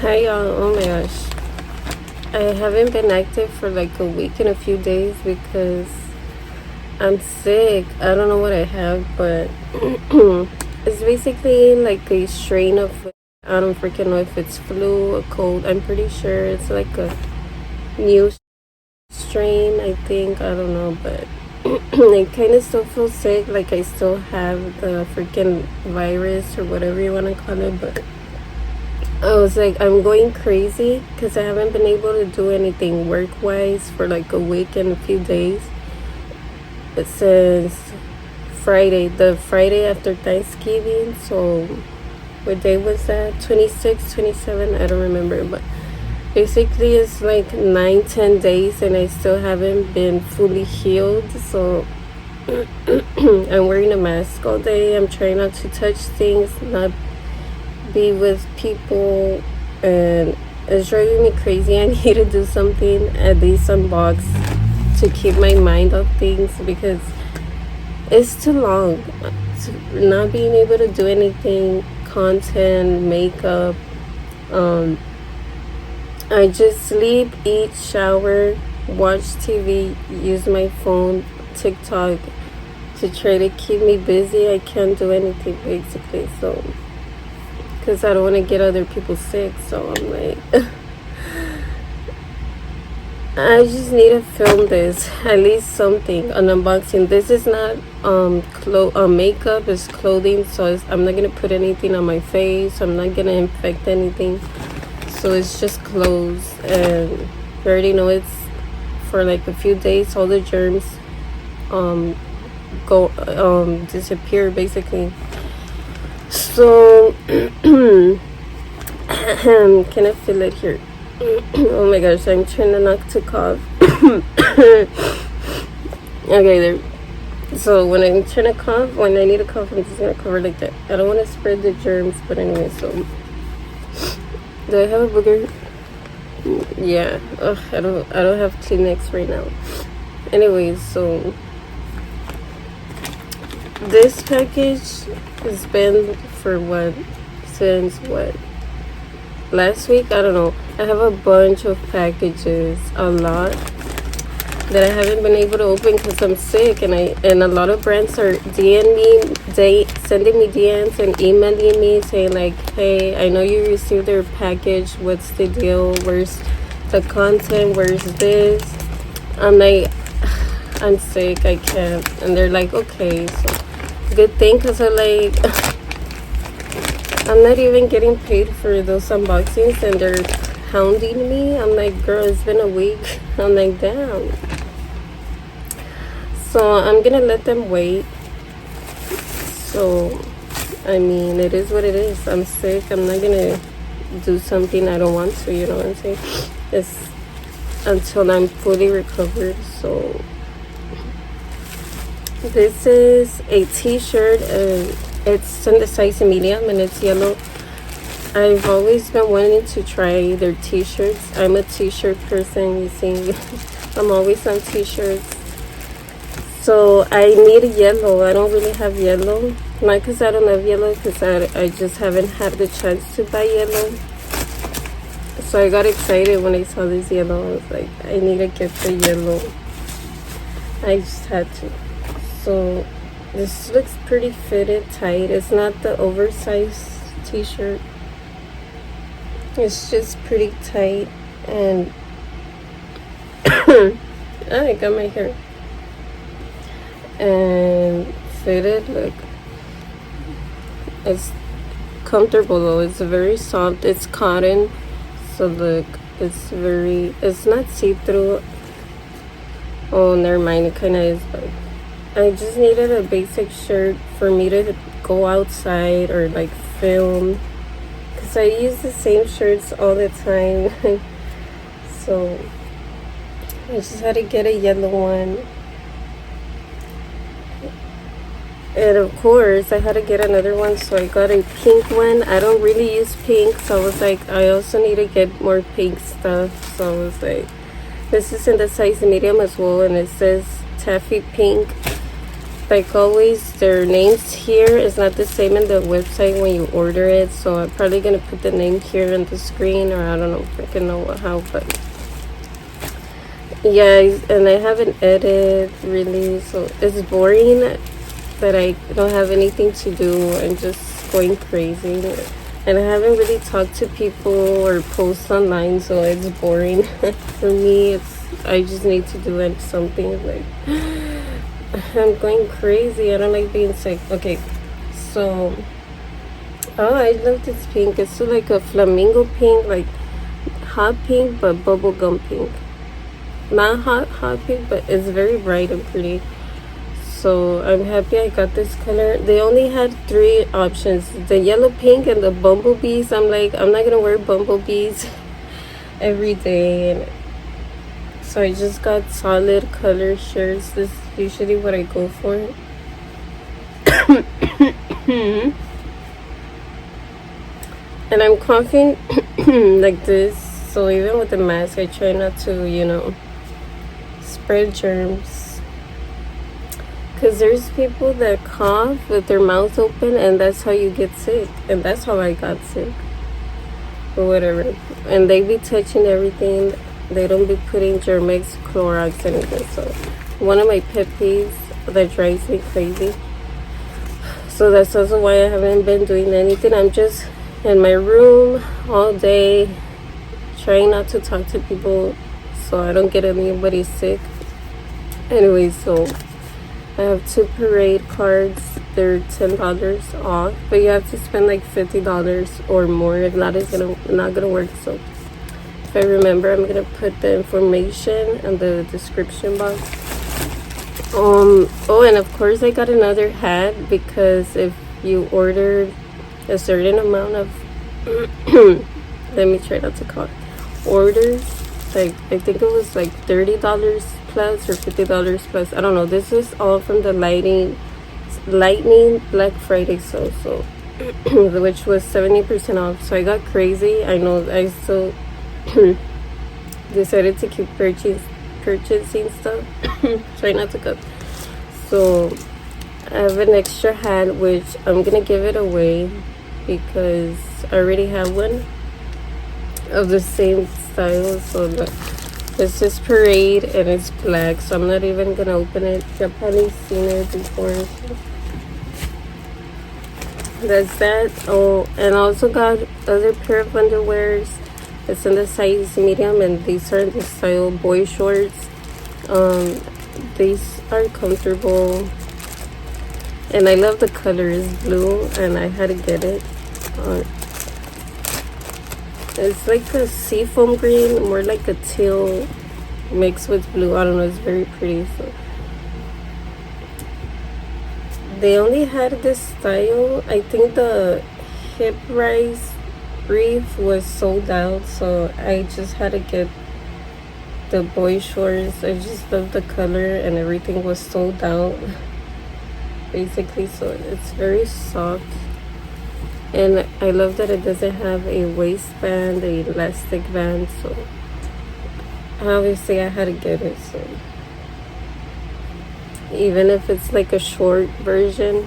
Hi y'all, oh my gosh. I haven't been active for like a week and a few days because I'm sick. I don't know what I have, but it's basically like a strain of, I don't freaking know if it's flu or cold. I'm pretty sure it's like a new strain, I think. I don't know, but I kind of still feel sick. Like I still have the freaking virus or whatever you want to call it, but I was like, I'm going crazy because I haven't been able to do anything work-wise for like a week and a few days. It says Friday, the Friday after Thanksgiving. So what day was that? 26, 27? I don't remember. But basically it's like 9-10 days and I still haven't been fully healed. So I'm wearing a mask all day. I'm trying not to touch things, not be with people, and it's driving me crazy. I need to do something, at least unbox, to keep my mind off things because it's too long. Not being able to do anything, content, makeup. I just sleep, eat, shower, watch TV, use my phone, TikTok to try to keep me busy. I can't do anything basically, so because I don't want to get other people sick. So I'm like I just need to film this, at least something, an unboxing. This is not makeup, it's clothing, so I'm not gonna put anything on my face. I'm not gonna infect anything, so it's just clothes. And you already know it's for like a few days, all the germs disappear basically. So can I feel it here? Oh my gosh, I'm trying not to cough. Okay, there. So when I'm trying to cough, when I need to cough, I'm just gonna cover like that. I don't want to spread the germs, but anyway. So do I have a booger? Yeah. Ugh, I don't have Kleenex right now. Anyways, so this package has been for since last week? I don't know. I have a bunch of packages, a lot that I haven't been able to open because I'm sick, and a lot of brands are sending me DMs and emailing me saying like, hey, I know you received their package, what's the deal, where's the content, where's this? I'm like, I'm sick, I can't. And they're like, okay, so good thing, because I'm not even getting paid for those unboxings and they're hounding me. I'm like, girl, it's been a week. I'm like, damn. So I'm gonna let them wait. So I mean, it is what it is. I'm sick. I'm not gonna do something I don't want to, you know what I'm saying? It's until I'm fully recovered. So this is a t-shirt, and it's in the size medium and it's yellow. I've always been wanting to try their t-shirts. I'm a t-shirt person, you see. I'm always on t-shirts. So I need yellow. I don't really have yellow. Not because I don't love yellow, because I just haven't had the chance to buy yellow. So I got excited when I saw this yellow. I was like, I need to get the yellow. I just had to. So this looks pretty fitted, tight. It's not the oversized t-shirt. It's just pretty tight, and I got my hair. And fitted, look. It's comfortable though. It's very soft. It's cotton. So look, it's not see-through. Oh, never mind. It kind of is, but I just needed a basic shirt for me to go outside or like film, because I use the same shirts all the time. So I just had to get a yellow one, and of course I had to get another one, so I got a pink one. I don't really use pink, so I was like, I also need to get more pink stuff. So I was like, this is in the size medium as well, and it says taffy pink. like always, their names here is not the same in the website when you order it, so I'm probably gonna put the name here on the screen, or I don't know, freaking know how, but yeah. And I haven't edited really, so it's boring that I don't have anything to do. I'm just going crazy, and I haven't really talked to people or post online, so it's boring. For me, I just need to do something. Like, I'm going crazy. I don't like being sick. Okay, so oh, I love this pink. It's like a flamingo pink, like hot pink, but bubblegum pink. Not hot pink, but it's very bright and pretty. So I'm happy I got this color. They only had 3 options: the yellow pink and the bumblebees. I'm like, I'm not gonna wear bumblebees every day, and so I just got solid color shirts. This is usually what I go for. And I'm coughing like this, so even with the mask I try not to, you know, spread germs, because there's people that cough with their mouth open, and that's how you get sick, and that's how I got sick, or whatever. And they be touching everything. They don't be putting Germex, Clorox, anything. So one of my pet peeves that drives me crazy. So that's also why I haven't been doing anything. I'm just in my room all day, trying not to talk to people so I don't get anybody sick. Anyway, so I have 2 parade cards. They're $10 off, but you have to spend like $50 or more. If not, it's not gonna work. So if I remember, I'm gonna put the information in the description box. Oh, and of course I got another hat, because if you ordered a certain amount of let me try not to call it orders, like I think it was like $30 plus or $50 plus, I don't know. This is all from the lightning Black Friday sale, so which was 70% off. So I got crazy. I know I still decided to keep purchasing stuff. Try not to go. So I have an extra hat, which I'm gonna give it away because I already have one of the same style. So it's this parade and it's black, so I'm not even gonna open it. You've probably seen it before. That's that. Oh, and I also got other pair of underwears. It's in the size medium, and these are the style boy shorts. These are comfortable, and I love the color. It's blue, and I had to get it. It's like a seafoam green, more like a teal mixed with blue. I don't know, it's very pretty. So they only had this style. I think the hip rise brief was sold out, so I just had to get the boy shorts. I just love the color, and everything was sold out basically. So it's very soft, and I love that it doesn't have a waistband, a elastic band. So obviously I had to get it. So even if it's like a shorts version.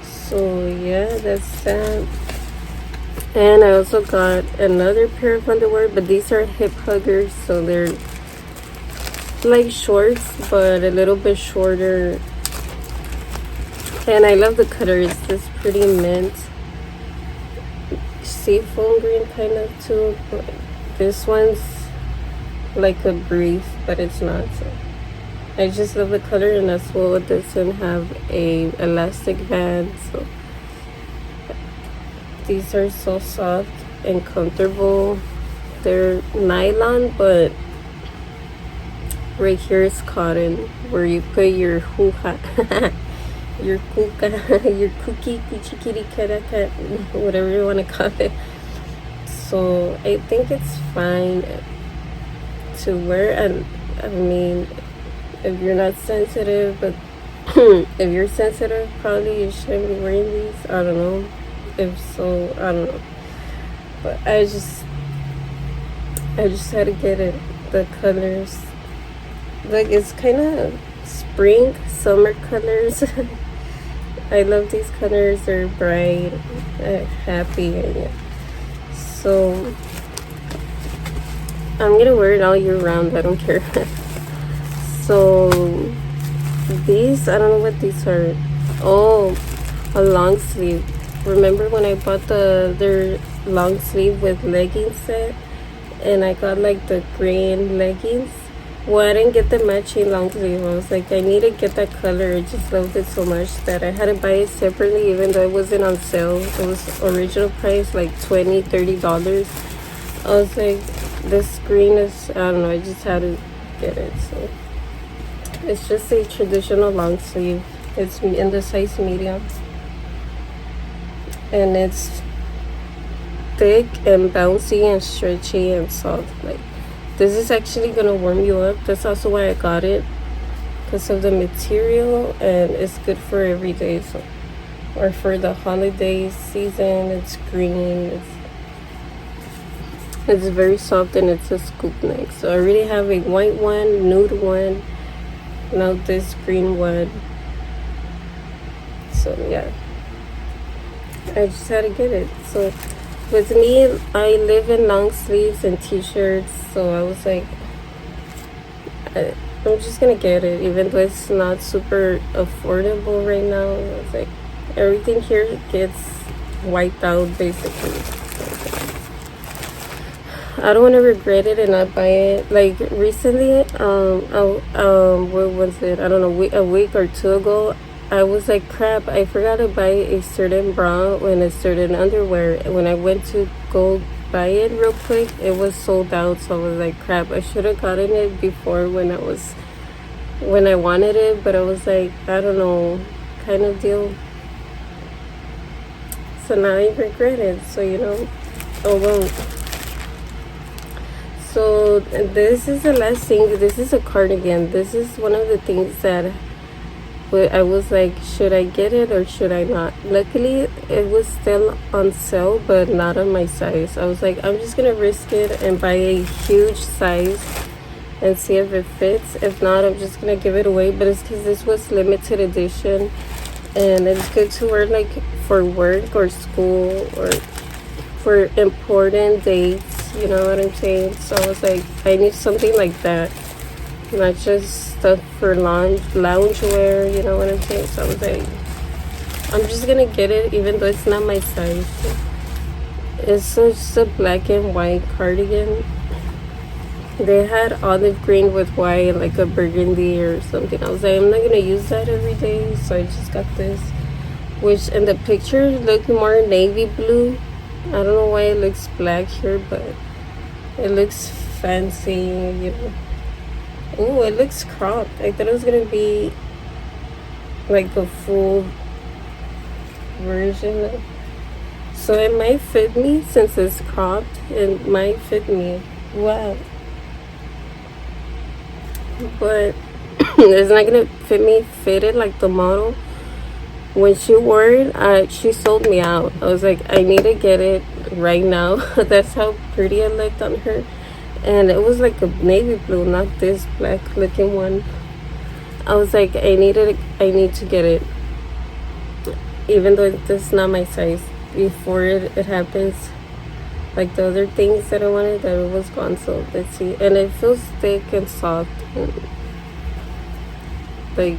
So yeah, that's that. And I also got another pair of underwear, but these are hip huggers, so they're like shorts but a little bit shorter. And I love the color. It's this pretty mint seafoam green kind of too, but this one's like a brief, but it's not. So I just love the color, and as well it doesn't have a elastic band. So these are so soft and comfortable. They're nylon, but right here is cotton, where you put your hoo-ha your kuka, your cookie, kuchi kitty cat, whatever you want to call it. So I think it's fine to wear. And I mean, if you're not sensitive, but if you're sensitive, probably you shouldn't be wearing these. I don't know. If so, I don't know. But I just had to get it. The colors, like, it's kind of spring summer colors. I love these colors. They're bright, happy, and yeah. So I'm gonna wear it all year round. I don't care. So these, I don't know what these are. Oh, a long sleeve. Remember when I bought their long sleeve with leggings set, and I got like the green leggings? Well, I didn't get the matching long sleeve. I was like, I need to get that color. I just loved it so much that I had to buy it separately, even though it wasn't on sale. It was original price, like $20-$30. I was like, this green is, I don't know, I just had to get it. So it's just a traditional long sleeve. It's in the size medium, and it's thick and bouncy and stretchy and soft. Like, this is actually gonna warm you up. That's also why I got it, because of the material, and it's good for every day. So, or for the holiday season. It's green. It's very soft, and it's a scoop neck. So I already have a white one, nude one, now this green one. So yeah, I just had to get it. So with me, I live in long sleeves and t-shirts, so I was like, I'm just gonna get it, even though it's not super affordable right now. I was like, everything here gets wiped out basically. I don't want to regret it and not buy it. Like recently, what was it? I don't know, a week or two ago, I was like, crap, I forgot to buy a certain bra and a certain underwear. When I went to go buy it real quick, it was sold out. So I was like, crap, I should have gotten it before when I wanted it. But I was like, I don't know, kind of deal. So now I regret it. So, you know, oh well. So this is the last thing. This is a cardigan. This is one of the things that I was like, should I get it or should I not? Luckily, it was still on sale, but not on my size. I was like, I'm just gonna risk it and buy a huge size and see if it fits. If not, I'm just gonna give it away. But it's because this was limited edition, and it's good to wear like for work or school or for important dates, you know what I'm saying? So I was like, I need something like that, not just stuff for loungewear, you know what I'm saying? So I was like, I'm just gonna get it, even though it's not my size. It's just a black and white cardigan. They had olive green with white, like a burgundy or something. I was like, I'm not gonna use that every day, so I just got this, which in the picture looked more navy blue. I don't know why it looks black here, but it looks fancy, you know. Oh, it looks cropped. I thought it was gonna be like a full version. So it might fit me since it's cropped. It might fit me. Wow. But it's not gonna fit it like the model. When she wore it, she sold me out. I was like, I need to get it right now. That's how pretty it looked on her. And it was like a navy blue, not this black looking one. I was like, I need to get it, even though this is not my size. Before it happens, like the other things that I wanted, that it was gone. So let's see. And it feels thick and soft, and like,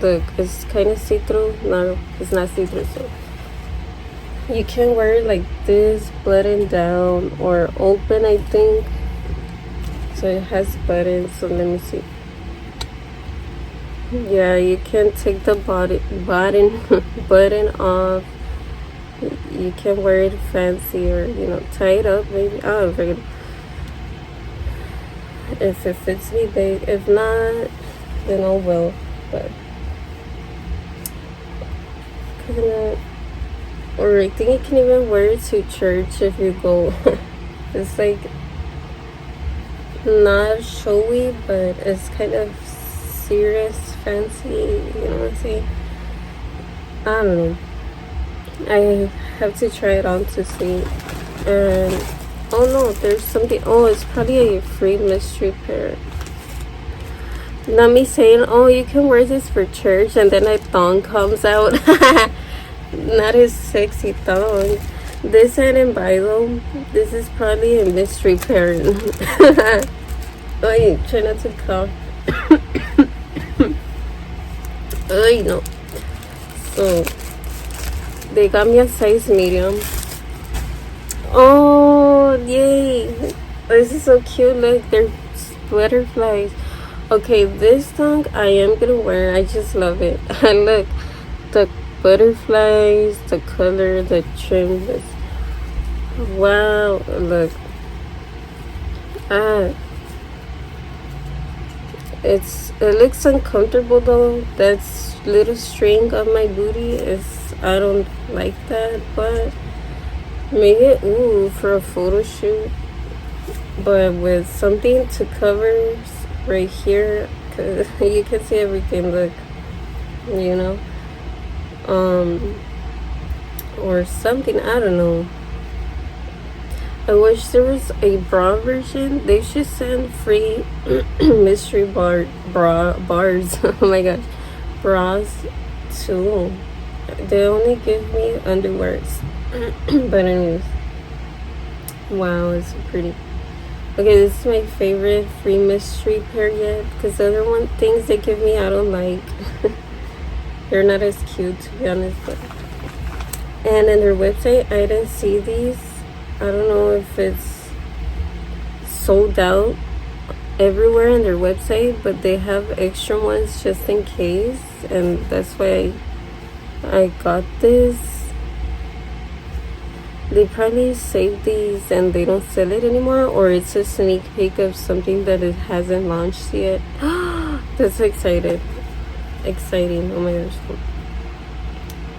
look, it's kind of see-through. No, it's not see-through. So you can wear it like this, button down or open, I think. So it has buttons. So let me see. Yeah, you can take the button off. You can wear it fancy, or you know, tie it up maybe. I don't know if it fits me big. If not, then oh well. But or I think you can even wear it to church if you go. It's like not showy, but it's kind of serious, fancy, you know what I'm saying? I don't know. I have to try it on to see. And oh no, there's something. Oh, it's probably a free mystery pair. Not me saying, oh, you can wear this for church, and then a thong comes out. Not a sexy thong. This I didn't buy though. This is probably a mystery parent. Ay, try not to cough. Ay, no. So, they got me a size medium. Oh, yay. This is so cute. Look, they're butterflies. Okay, this thong I am gonna wear. I just love it. I look, the butterflies, the color, the trim. Wow, look. It looks uncomfortable though. That's little string on my booty I don't like that, but maybe for a photo shoot, but with something to cover right here, cause you can see everything. Look, you know, or something. I don't know. I wish there was a bra version. They should send free mystery bars. Oh my gosh, bras too. They only give me underwears. But anyways, wow, it's so pretty. Okay, this is my favorite free mystery pair yet, because the other things they give me I don't like. They're not as cute, to be honest. But and in their website I didn't see these. I don't know if it's sold out everywhere in their website, but they have extra ones just in case, and that's why I got this. They probably saved these and they don't sell it anymore, or it's a sneak peek of something that it hasn't launched yet. That's so exciting. Oh my gosh.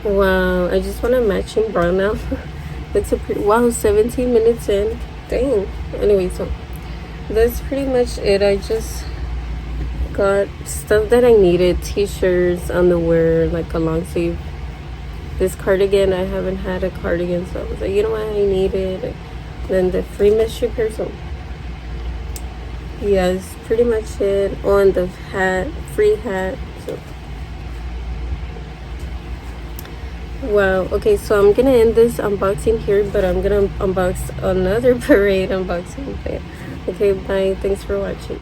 Wow, I just want a matching bra now. It's a pretty, wow, 17 minutes in. Dang. Anyway, so that's pretty much it. I just got stuff that I needed. T-shirts, underwear, like a long sleeve. This cardigan, I haven't had a cardigan, so I was like, you know what, I need it. Then the free mystery pair, so yeah, that's pretty much it. On the hat, free hat. So wow. Okay, so I'm gonna end this unboxing here, but I'm gonna unbox another parade unboxing. Okay, bye. Thanks for watching.